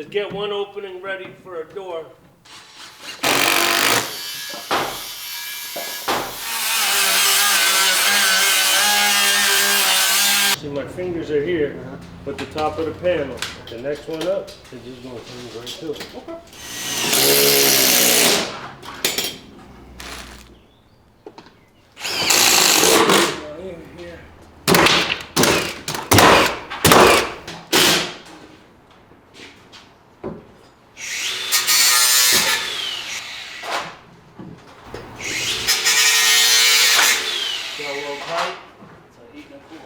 is get one opening ready for a door. See, my fingers are here, but the top of the panel. The next one up is just going to come right to it. Okay. Here. Got a little tight. So eating a food.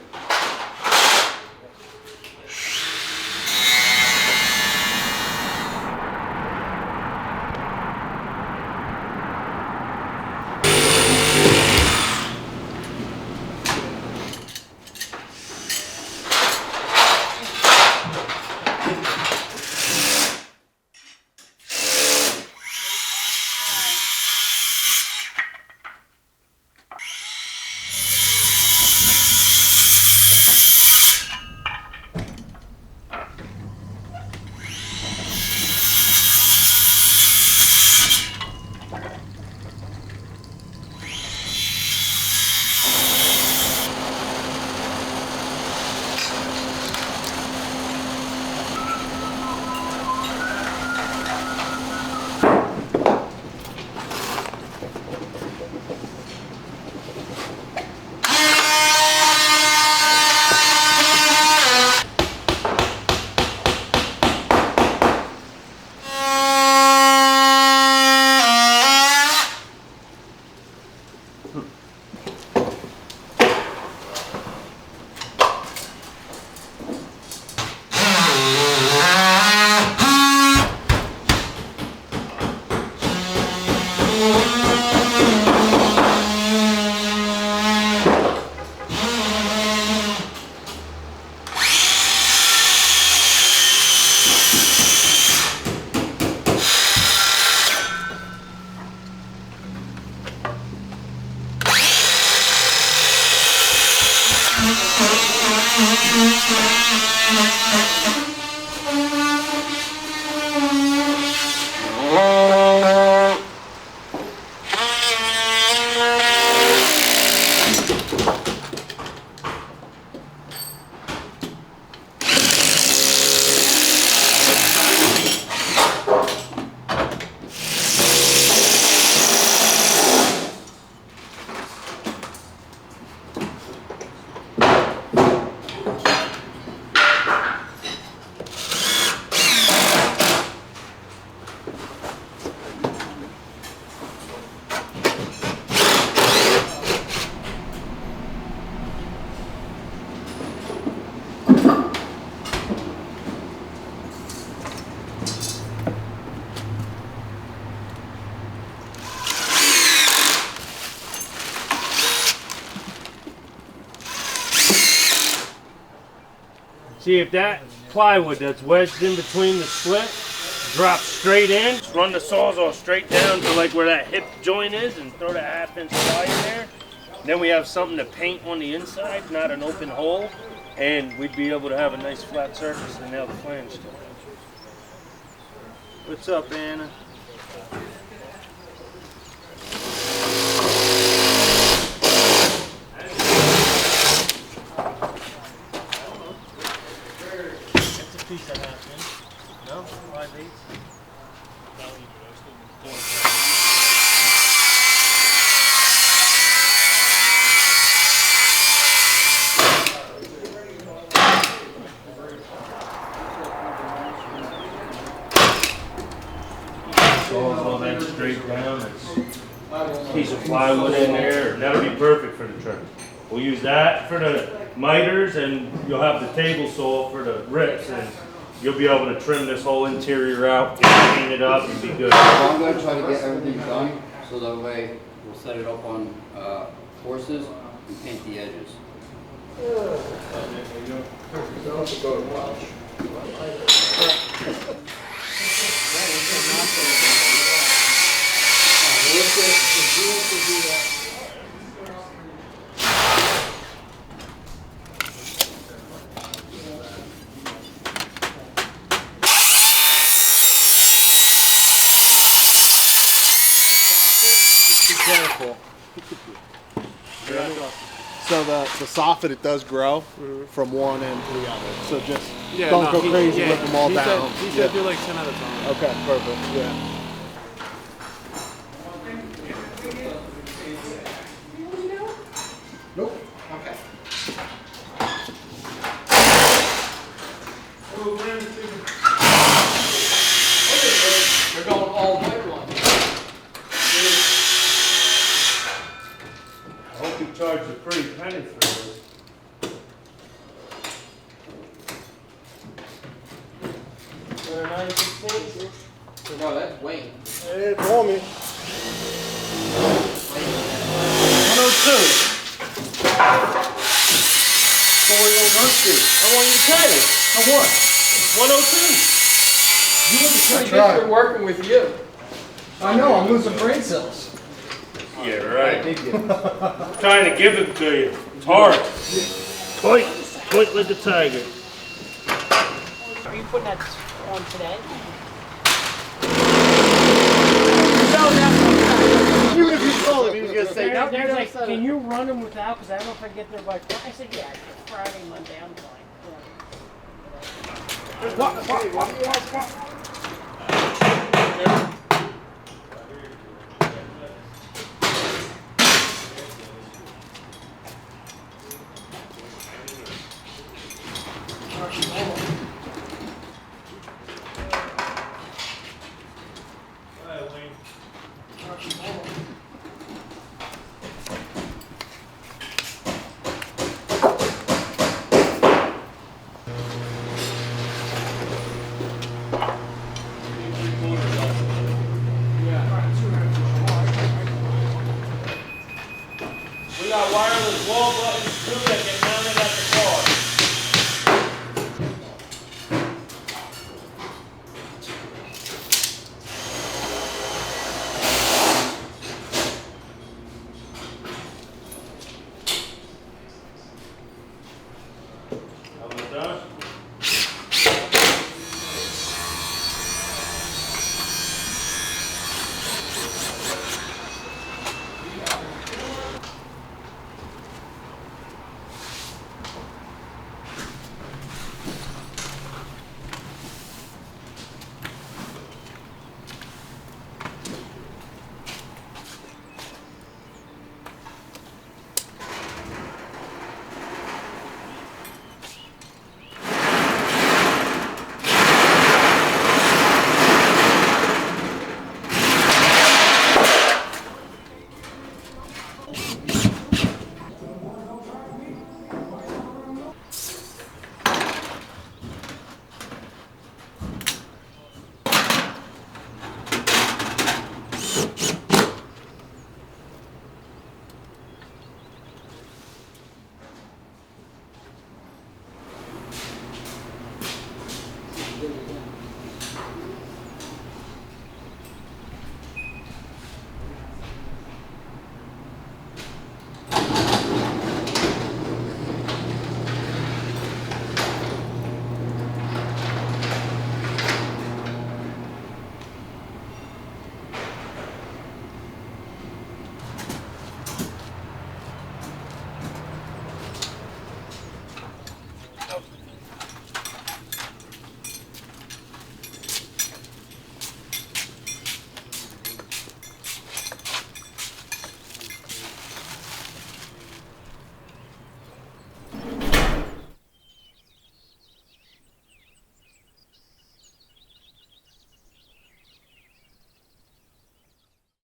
See, if that plywood that's wedged in between the split drops straight in, just run the sawzall straight down to like where that hip joint is and throw the 1/2-inch ply in there. Then we have something to paint on the inside, not an open hole, and we'd be able to have a nice flat surface to nail the flange to. What's up, Anna? Piece of 1/2 inch. No? 5/8. All that straight down. It's a piece of plywood in there. That'll be perfect for the trim. We'll use that for the miters, and you'll have the table saw for the rips, and you'll be able to trim this whole interior out, clean it up, and be good. Well, I'm going to try to get everything done, so that way we'll set it up on horses and paint the edges. So the soffit, it does grow from one end to the other. So just Yeah, don't no, go he- crazy yeah, with them all he down. Said, he said do like 10 at a time. Okay, perfect. Yeah. Nope. Okay. They're going all white one. I hope you charge a pretty penny for this. No, that's Wayne. Hey, call me. 102. So what are you gonna run to? I want you to tell it. I what? 102. You look pretty good for working with you. I know, I'm losing brain cells. Yeah, right. I'm trying to give it to you. It's hard. Point like a tiger. Are you putting that on today? Even if you told him, he was going to say, no, They're like, can you run them without? Because I don't know if I get there by Friday. I said, yeah, Friday, Monday, I'm fine. Yeah.